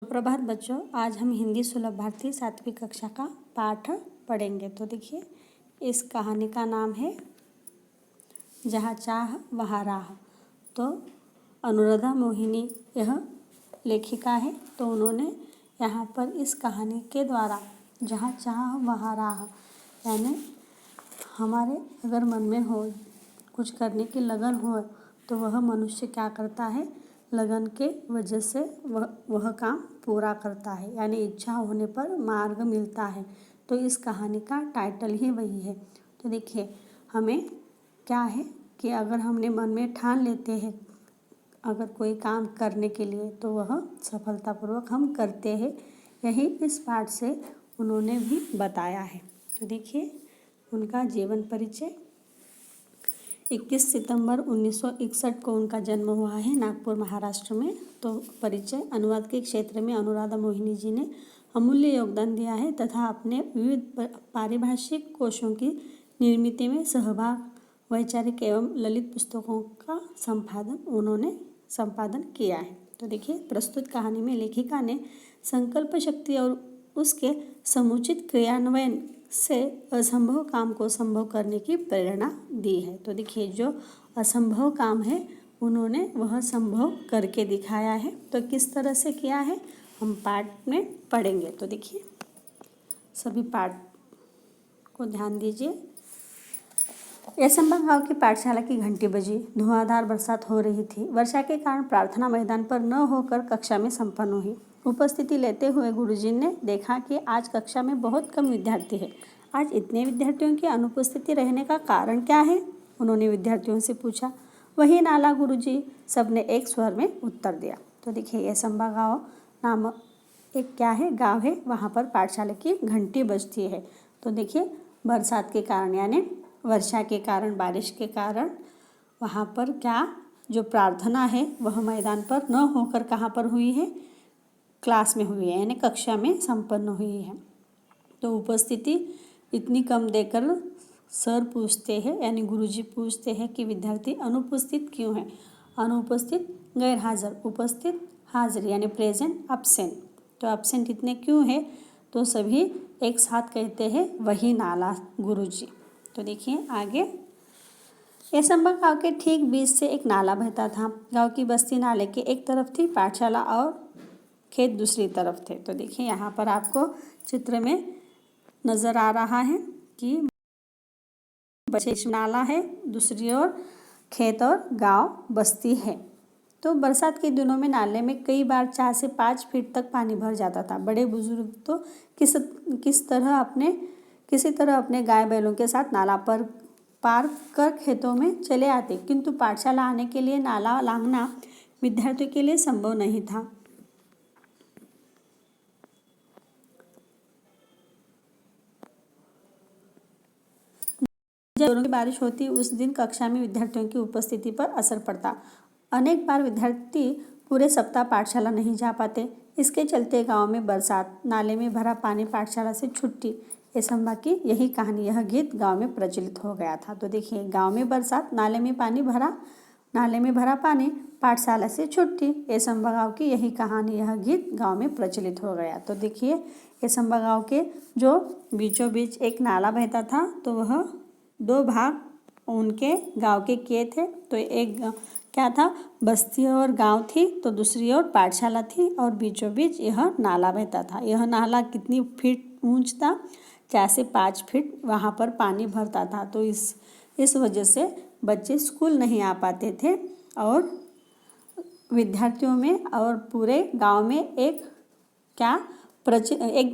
प्रभात बच्चों, आज हम हिंदी सुलभ भारती 7वीं कक्षा का पाठ पढ़ेंगे। तो देखिए, इस कहानी का नाम है जहाँ चाह वहाँ राह। तो अनुराधा मोहिनी यह लेखिका है। तो उन्होंने यहाँ पर इस कहानी के द्वारा जहाँ चाह वहाँ राह, यानी हमारे अगर मन में हो कुछ करने की लगन हो तो वह मनुष्य क्या करता है, लगन के वजह से वह काम पूरा करता है, यानी इच्छा होने पर मार्ग मिलता है। तो इस कहानी का टाइटल ही वही है। तो देखिए, हमें क्या है कि अगर हमने मन में ठान लेते हैं अगर कोई काम करने के लिए तो वह सफलतापूर्वक हम करते हैं। यही इस पाठ से उन्होंने भी बताया है। तो देखिए, उनका जीवन परिचय 21 सितंबर 1961 को उनका जन्म हुआ है नागपुर महाराष्ट्र में। तो परिचय, अनुवाद के क्षेत्र में अनुराधा मोहिनी जी ने अमूल्य योगदान दिया है तथा अपने विविध पारिभाषिक कोशों की निर्मिति में सहभाग, वैचारिक एवं ललित पुस्तकों का संपादन किया है। तो देखिए, प्रस्तुत कहानी में लेखिका ने संकल्प शक्ति और उसके समुचित क्रियान्वयन से असंभव काम को संभव करने की प्रेरणा दी है। तो देखिए, जो असंभव काम है उन्होंने वह संभव करके दिखाया है। तो किस तरह से किया है हम पाठ में पढ़ेंगे। तो देखिए, सभी पाठ को ध्यान दीजिए। यसंबा गांव की पाठशाला की घंटी बजी। धुआंधार बरसात हो रही थी। वर्षा के कारण प्रार्थना मैदान पर न होकर कक्षा में संपन्न हुई। उपस्थिति लेते हुए गुरुजी ने देखा कि आज कक्षा में बहुत कम विद्यार्थी है। आज इतने विद्यार्थियों की अनुपस्थिति रहने का कारण क्या है, उन्होंने विद्यार्थियों से पूछा। वही नाला गुरुजी, सबने एक स्वर में उत्तर दिया। तो देखिए, यसंबा गाँव नामक एक क्या है, गाँव है। वहाँ पर पाठशाला की घंटी बजती है। तो देखिए, बरसात के कारण यानी वर्षा के कारण, बारिश के कारण वहाँ पर क्या जो प्रार्थना है वह मैदान पर न होकर कहाँ पर हुई है, क्लास में हुई है, यानी कक्षा में संपन्न हुई है। तो उपस्थिति इतनी कम देकर सर पूछते हैं, यानी गुरुजी पूछते हैं कि विद्यार्थी अनुपस्थित क्यों है। अनुपस्थित गैर हाजिर, उपस्थित हाजिर यानी प्रेजेंट, अब्सेंट। तो अब्सेंट इतने क्यों है, तो सभी एक साथ कहते हैं वही नाला गुरुजी। तो देखिए आगे, यसंबा गाँव के ठीक बीच से एक नाला बहता था। गांव की बस्ती नाले के एक तरफ थी, पाठशाला और खेत दूसरी तरफ थे। तो देखिए, यहाँ पर आपको चित्र में नज़र आ रहा है कि नाला है, दूसरी ओर खेत और गांव बस्ती है। तो बरसात के दिनों में नाले में कई बार 4 से 5 फीट तक पानी भर जाता था। बड़े बुजुर्ग तो किसी तरह अपने गाय बैलों के साथ नाला पर पार कर खेतों में चले आते, किंतु पाठशाला आने के लिए नाला लांघना विद्यार्थियों के लिए संभव नहीं था। जब जोरों की बारिश होती उस दिन कक्षा में विद्यार्थियों की उपस्थिति पर असर पड़ता। अनेक बार विद्यार्थी पूरे सप्ताह पाठशाला नहीं जा पाते। इसके चलते गांव में बरसात, नाले में भरा पानी, पाठशाला से छुट्टी, यसंबा की यही कहानी, यह गीत गांव में प्रचलित हो गया था। तो देखिए, गांव में बरसात, नाले में भरा पानी, पाठशाला से छुट्टी, यसंबा गाँव की यही कहानी, यह गीत गाँव में प्रचलित हो गया। तो देखिए, यसंबा गाँव के जो बीचों बीच एक नाला बहता था, तो वह 2 भाग उनके गांव के किए थे। तो एक क्या था, बस्ती और गांव थी, तो दूसरी ओर पाठशाला थी और बीचों बीच यह नाला बहता था। यह नाला कितनी फीट ऊंच था, 4 से 5 फीट वहाँ पर पानी भरता था। तो इस वजह से बच्चे स्कूल नहीं आ पाते थे और विद्यार्थियों में और पूरे गांव में एक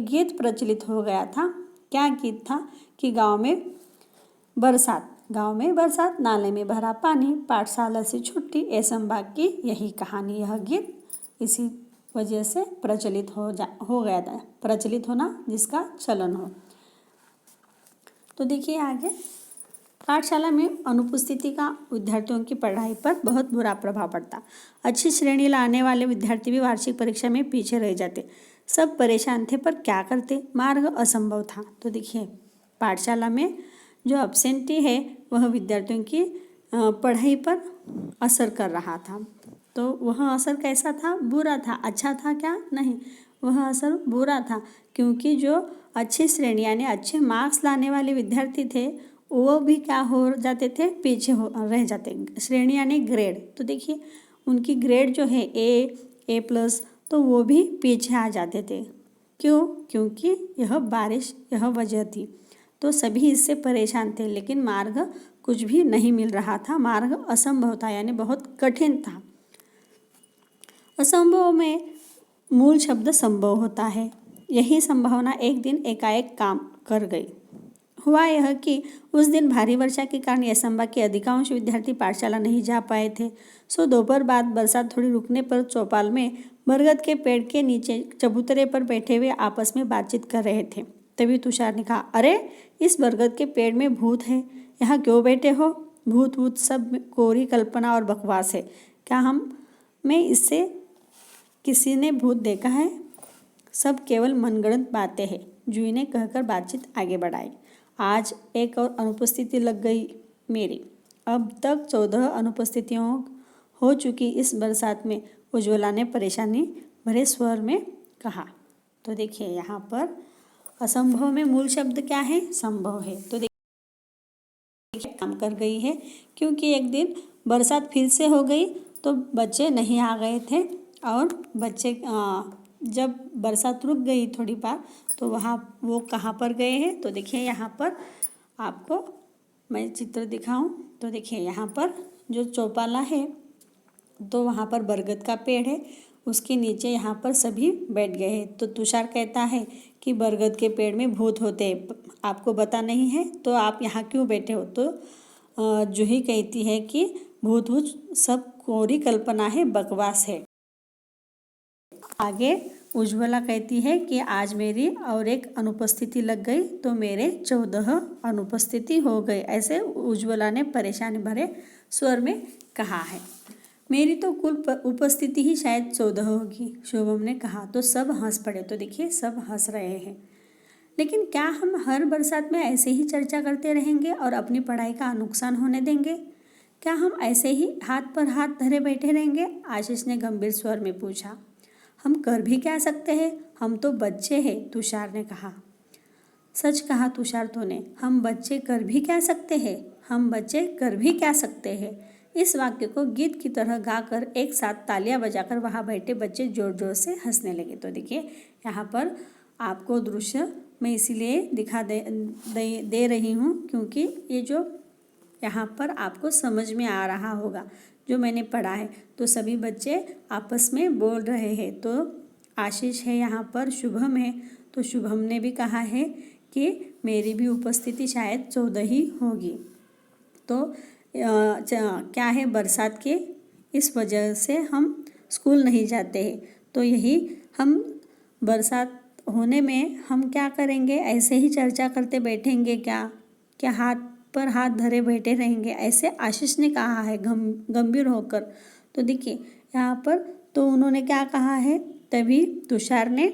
गीत प्रचलित हो गया था। क्या गीत था कि गांव में बरसात, नाले में भरा पानी, पाठशाला से छुट्टी, यसंबा की यही कहानी, यह गीत इसी वजह से प्रचलित हो गया था, प्रचलित होना जिसका चलन हो। तो देखिए आगे, पाठशाला में अनुपस्थिति का विद्यार्थियों की पढ़ाई पर बहुत बुरा प्रभाव पड़ता। अच्छी श्रेणी लाने वाले विद्यार्थी भी वार्षिक परीक्षा में पीछे रह जाते। सब परेशान थे, पर क्या करते, मार्ग असंभव था। तो देखिए, पाठशाला में जो अब्सेंटी है वह विद्यार्थियों की पढ़ाई पर असर कर रहा था। तो वह असर कैसा था? बुरा था। अच्छा था क्या? नहीं, वह असर बुरा था, क्योंकि जो अच्छी श्रेणी यानी अच्छे मार्क्स लाने वाले विद्यार्थी थे वो भी क्या हो जाते थे? पीछे हो रह जाते। श्रेणी यानी ग्रेड, तो देखिए उनकी ग्रेड जो है ए प्लस, तो वो भी पीछे आ जाते थे। क्यों? क्योंकि यह वजह थी। तो सभी इससे परेशान थे, लेकिन मार्ग कुछ भी नहीं मिल रहा था। मार्ग असंभव था, यानी बहुत कठिन था। असंभव में मूल शब्द संभव होता है। यही संभावना एक दिन एकाएक काम कर गई। हुआ यह कि उस दिन भारी वर्षा के कारण यसंबा के अधिकांश विद्यार्थी पाठशाला नहीं जा पाए थे। सो दोपहर बाद बरसात थोड़ी रुकने पर चौपाल में बरगद के पेड़ के नीचे चबूतरे पर बैठे हुए आपस में बातचीत कर रहे थे। तभी तुषार ने कहा, अरे इस बरगद के पेड़ में भूत है, यहाँ क्यों बैठे हो? भूत सब कोरी कल्पना और बकवास है। क्या मैं इससे किसी ने भूत देखा है? सब केवल मनगढ़ंत बातें हैं, जूही ने कहकर बातचीत आगे बढ़ाई। आज एक और अनुपस्थिति लग गई मेरी। अब तक 14 अनुपस्थितियों हो चुकी इस बरसात में, उज्ज्वला ने परेशानी भरे स्वर में कहा। तो देखिए यहाँ पर असंभव में मूल शब्द क्या है? संभव है। तो देखिए काम कर गई है, क्योंकि एक दिन बरसात फिर से हो गई तो बच्चे नहीं आ गए थे, और बच्चे जब बरसात रुक गई थोड़ी बार तो वो कहाँ पर गए हैं? तो देखिए यहाँ पर आपको मैं चित्र दिखाऊं तो देखिए यहाँ पर जो चौपाला है तो वहाँ पर बरगद का पेड़ है, उसके नीचे यहाँ पर सभी बैठ गए हैं। तो तुषार कहता है कि बरगद के पेड़ में भूत होते हैं, आपको पता नहीं है तो आप यहाँ क्यों बैठे हो? तो जूही कहती है कि भूत सब कोरी कल्पना है, बकवास है। आगे उज्ज्वला कहती है कि आज मेरी और एक अनुपस्थिति लग गई तो मेरे 14 अनुपस्थिति हो गए। ऐसे उज्ज्वला ने परेशानी भरे स्वर में कहा है। मेरी तो कुल उपस्थिति ही शायद 14 होगी, शुभम ने कहा। तो सब हंस पड़े। तो देखिए सब हंस रहे हैं। लेकिन क्या हम हर बरसात में ऐसे ही चर्चा करते रहेंगे और अपनी पढ़ाई का नुकसान होने देंगे? क्या हम ऐसे ही हाथ पर हाथ धरे बैठे रहेंगे? आशीष ने गंभीर स्वर में पूछा। हम कर भी क्या सकते हैं? हम तो बच्चे हैं, तुषार ने कहा। सच कहा तुषार तूने, हम बच्चे कर भी क्या सकते हैं? हम बच्चे कर भी क्या सकते हैं? इस वाक्य को गीत की तरह गाकर एक साथ तालियां बजाकर वहां बैठे बच्चे जोर जोर से हंसने लगे। तो देखिए यहाँ पर आपको दृश्य मैं इसीलिए दिखा दे रही हूँ, क्योंकि ये जो यहाँ पर आपको समझ में आ रहा होगा जो मैंने पढ़ा है। तो सभी बच्चे आपस में बोल रहे हैं। तो आशीष है यहाँ पर, शुभम है, तो शुभम ने भी कहा है कि मेरी भी उपस्थिति शायद 14 ही होगी। तो क्या है, बरसात के इस वजह से हम स्कूल नहीं जाते हैं। तो यही हम बरसात होने में हम क्या करेंगे? ऐसे ही चर्चा करते बैठेंगे क्या हाथ पर हाथ धरे बैठे रहेंगे? ऐसे आशीष ने कहा है गंभीर होकर। तो देखिए यहाँ पर तो उन्होंने क्या कहा है, तभी तुषार ने,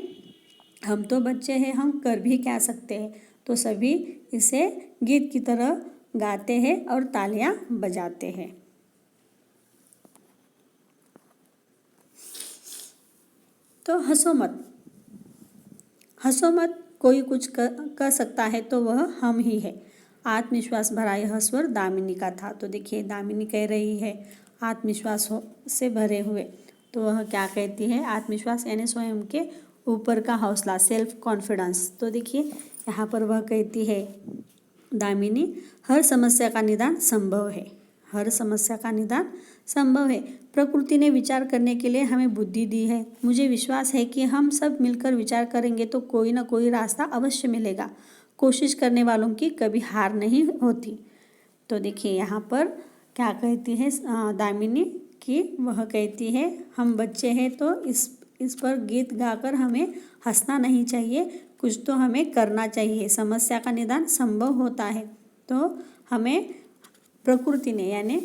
हम तो बच्चे हैं, हम कर भी क्या सकते हैं। तो सभी इसे गीत की तरह गाते हैं और तालियां बजाते हैं। तो हंसो मत, कोई कुछ कर सकता है तो वह हम ही है। आत्मविश्वास भरा यह स्वर दामिनी का था। तो देखिए दामिनी कह रही है आत्मविश्वास से भरे हुए। तो वह क्या कहती है? आत्मविश्वास यानी स्वयं के ऊपर का हौसला, सेल्फ कॉन्फिडेंस। तो देखिए यहाँ पर वह कहती है दामिनी, हर समस्या का निदान संभव है। हर समस्या का निदान संभव है। प्रकृति ने विचार करने के लिए हमें बुद्धि दी है। मुझे विश्वास है कि हम सब मिलकर विचार करेंगे तो कोई ना कोई रास्ता अवश्य मिलेगा। कोशिश करने वालों की कभी हार नहीं होती। तो देखिए यहाँ पर क्या कहती है दामिनी कि वह कहती है हम बच्चे हैं तो इस पर गीत गाकर हमें हंसना नहीं चाहिए, कुछ तो हमें करना चाहिए। समस्या का निदान संभव होता है। तो हमें प्रकृति ने यानी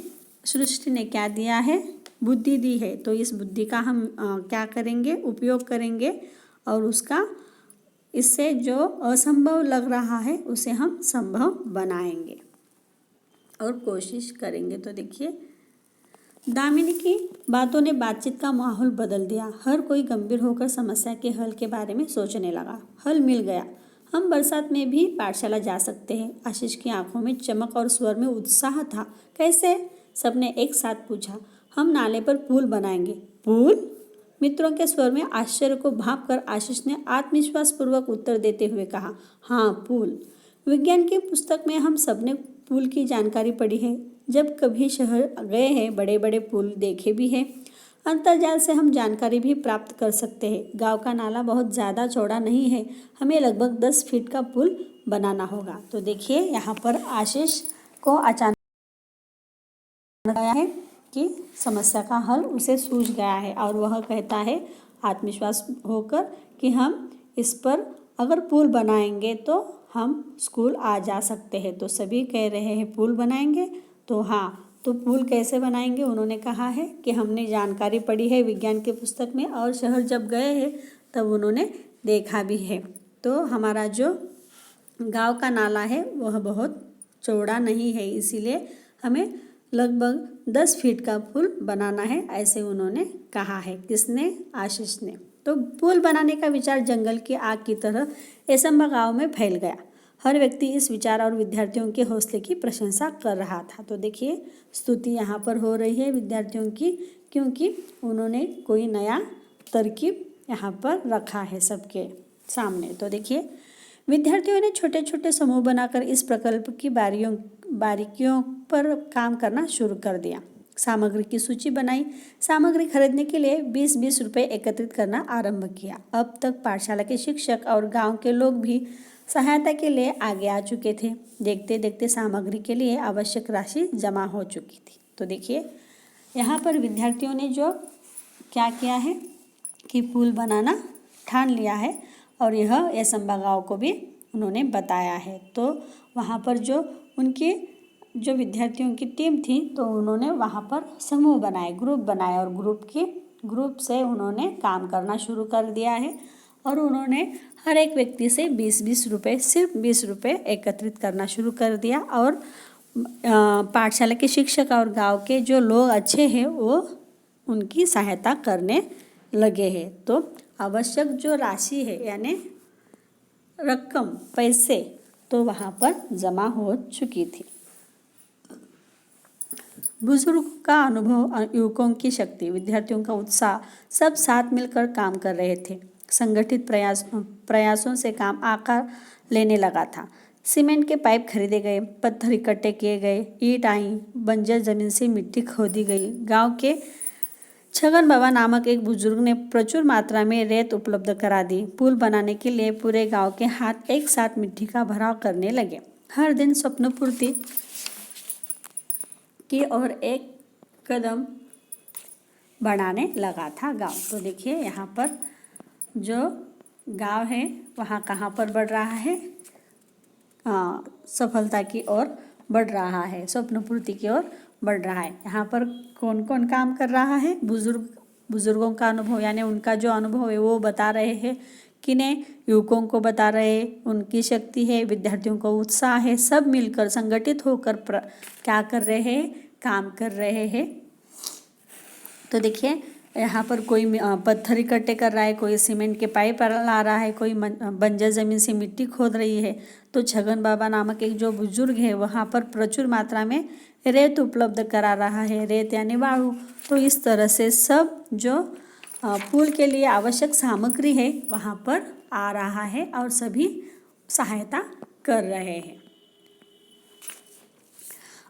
सृष्टि ने क्या दिया है? बुद्धि दी है। तो इस बुद्धि का हम क्या करेंगे? उपयोग करेंगे, और उसका इससे जो असंभव लग रहा है उसे हम संभव बनाएंगे और कोशिश करेंगे। तो देखिए दामिनी की बातों ने बातचीत का माहौल बदल दिया। हर कोई गंभीर होकर समस्या के हल के बारे में सोचने लगा। हल मिल गया, हम बरसात में भी पाठशाला जा सकते हैं। आशीष की आंखों में चमक और स्वर में उत्साह था। कैसे? सबने एक साथ पूछा। हम नाले पर पुल बनाएंगे। पुल? मित्रों के स्वर में आश्चर्य को भांपकर आशीष ने आत्मविश्वास पूर्वक उत्तर देते हुए कहा, हाँ पुल। विज्ञान की पुस्तक में हम सबने पुल की जानकारी पढ़ी है। जब कभी शहर गए हैं, बड़े बड़े पुल देखे भी हैं। अंतर्जाल से हम जानकारी भी प्राप्त कर सकते हैं। गांव का नाला बहुत ज़्यादा चौड़ा नहीं है, हमें लगभग 10 फीट का पुल बनाना होगा। तो देखिए यहाँ पर आशीष को अचानक आया है कि समस्या का हल उसे सूझ गया है और वह कहता है आत्मविश्वास होकर कि हम इस पर अगर पुल बनाएंगे तो हम स्कूल आ जा सकते हैं। तो सभी कह रहे हैं पुल बनाएंगे। तो हाँ, तो पुल कैसे बनाएंगे? उन्होंने कहा है कि हमने जानकारी पढ़ी है विज्ञान की पुस्तक में और शहर जब गए हैं तब उन्होंने देखा भी है। तो हमारा जो गांव का नाला है वह बहुत चौड़ा नहीं है, इसीलिए हमें लगभग 10 फीट का पुल बनाना है, ऐसे उन्होंने कहा है। किसने? आशीष ने। तो पुल बनाने का विचार जंगल की आग की तरह एसंबा गांव में फैल गया। हर व्यक्ति इस विचार और विद्यार्थियों के हौसले की प्रशंसा कर रहा था। तो देखिए स्तुति यहाँ पर हो रही है विद्यार्थियों की, क्योंकि उन्होंने कोई नया तरकीब यहाँ पर रखा है सबके सामने। तो देखिए विद्यार्थियों ने छोटे छोटे समूह बनाकर इस प्रकल्प की बारीकियों पर काम करना शुरू कर दिया। सामग्री की सूची बनाई। सामग्री खरीदने के लिए 20-20 रुपये एकत्रित करना आरंभ किया। अब तक पाठशाला के शिक्षक और गांव के लोग भी सहायता के लिए आगे आ चुके थे। देखते देखते सामग्री के लिए आवश्यक राशि जमा हो चुकी थी। तो देखिए यहाँ पर विद्यार्थियों ने जो क्या किया है कि पुल बनाना ठान लिया है और यह एसंबा गाँव को भी उन्होंने बताया है। तो वहाँ पर जो उनके जो विद्यार्थियों की टीम थी तो उन्होंने वहाँ पर समूह बनाए, ग्रुप बनाए और ग्रुप से उन्होंने काम करना शुरू कर दिया है और उन्होंने हर एक व्यक्ति से 20-20 रुपये, सिर्फ 20 रुपये एकत्रित करना शुरू कर दिया। और पाठशाला के शिक्षक और गांव के जो लोग अच्छे हैं वो उनकी सहायता करने लगे हैं। तो आवश्यक जो राशि है यानी रकम, पैसे, तो वहाँ पर जमा हो चुकी थी। बुजुर्ग का अनुभव, युवकों की शक्ति, विद्यार्थियों का उत्साह, सब साथ मिलकर काम कर रहे थे। संगठित प्रयासों से काम आकार लेने लगा था। सीमेंट के पाइप खरीदे गए, पत्थर इकट्ठे किए गए, ईंट आई, बंजर जमीन से मिट्टी खोदी गई। गांव के छगन बाबा नामक एक बुजुर्ग ने प्रचुर मात्रा में रेत उपलब्ध करा दी। पुल बनाने के लिए पूरे गांव के हाथ एक साथ मिट्टी का भराव करने लगे। हर दिन स्वप्न पूर्ति की ओर एक कदम बढ़ाने लगा था गांव। तो देखिए यहाँ पर जो गांव है वहाँ कहाँ पर बढ़ रहा है? सफलता की ओर बढ़ रहा है, स्वप्न पूर्ति की ओर बढ़ रहा है। यहाँ पर कौन कौन काम कर रहा है? बुजुर्गों का अनुभव यानी उनका जो अनुभव है वो बता रहे हैं। किन्हें? युवकों को बता रहे हैं। उनकी शक्ति है, विद्यार्थियों का उत्साह है, सब मिलकर संगठित होकर क्या कर रहे हैं? काम कर रहे हैं। तो देखिए यहाँ पर कोई पत्थर इकट्ठे कर रहा है, कोई सीमेंट के पाइप ला रहा है, कोई बंजर जमीन से मिट्टी खोद रही है। तो छगन बाबा नामक एक जो बुजुर्ग है वहाँ पर प्रचुर मात्रा में रेत उपलब्ध करा रहा है, रेत यानी बालू। तो इस तरह से सब जो पुल के लिए आवश्यक सामग्री है वहाँ पर आ रहा है और सभी सहायता कर रहे हैं।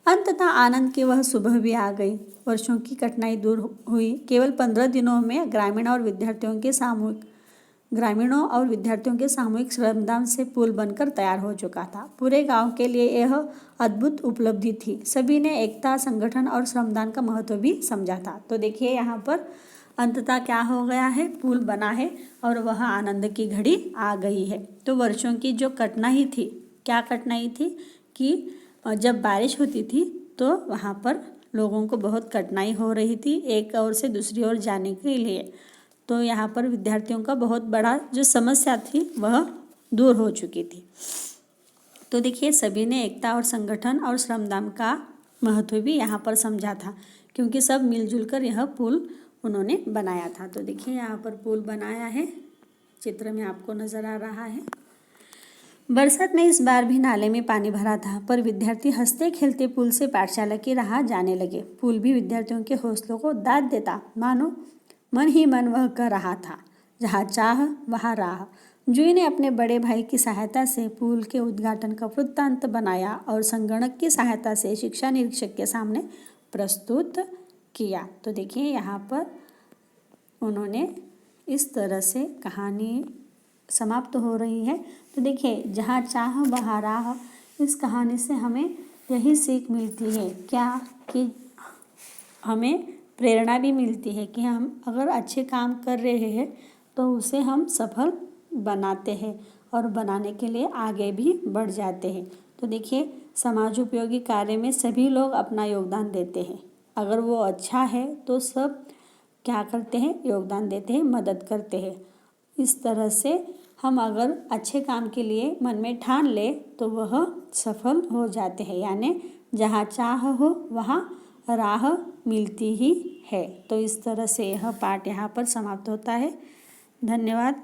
अंततः आनंद की वह सुबह भी आ गई। वर्षों की कठिनाई दूर हुई। केवल 15 दिनों में ग्रामीणों और विद्यार्थियों के सामूहिक श्रमदान से पुल बनकर तैयार हो चुका था। पूरे गांव के लिए यह अद्भुत उपलब्धि थी। सभी ने एकता, संगठन और श्रमदान का महत्व भी समझा था। तो देखिए यहाँ पर अंततः क्या हो गया है? पुल बना है और वह आनंद की घड़ी आ गई है। तो वर्षों की जो कठिनाई थी, क्या कठिनाई थी कि जब बारिश होती थी तो वहाँ पर लोगों को बहुत कठिनाई हो रही थी एक ओर से दूसरी ओर जाने के लिए। तो यहाँ पर विद्यार्थियों का बहुत बड़ा जो समस्या थी वह दूर हो चुकी थी। तो देखिए सभी ने एकता और संगठन और श्रमदान का महत्व भी यहाँ पर समझा था, क्योंकि सब मिलजुल कर यह पुल उन्होंने बनाया था। तो देखिए यहाँ पर पुल बनाया है, चित्र में आपको नज़र आ रहा है। बरसात में इस बार भी नाले में पानी भरा था, पर विद्यार्थी हंसते खेलते पुल से पाठशाला की राह जाने लगे। पुल भी विद्यार्थियों के हौसलों को दाद देता, मानो मन ही मन वह कह रहा था, जहाँ चाह वहाँ राह। जूही ने अपने बड़े भाई की सहायता से पुल के उद्घाटन का वृत्तांत बनाया और संगणक की सहायता से शिक्षा निरीक्षक के सामने प्रस्तुत किया। तो देखिए यहाँ पर उन्होंने इस तरह से कहानी समाप्त हो रही है। तो देखिए जहाँ चाह वहाँ राह, इस कहानी से हमें यही सीख मिलती है क्या कि हमें प्रेरणा भी मिलती है कि हम अगर अच्छे काम कर रहे हैं तो उसे हम सफल बनाते हैं और बनाने के लिए आगे भी बढ़ जाते हैं। तो देखिए समाज उपयोगी कार्य में सभी लोग अपना योगदान देते हैं। अगर वो अच्छा है तो सब क्या करते हैं, योगदान देते हैं, मदद करते हैं। इस तरह से हम अगर अच्छे काम के लिए मन में ठान ले तो वह सफल हो जाते हैं, यानी जहाँ चाह हो वहाँ राह मिलती ही है। तो इस तरह से यह पाठ यहाँ पर समाप्त होता है। धन्यवाद।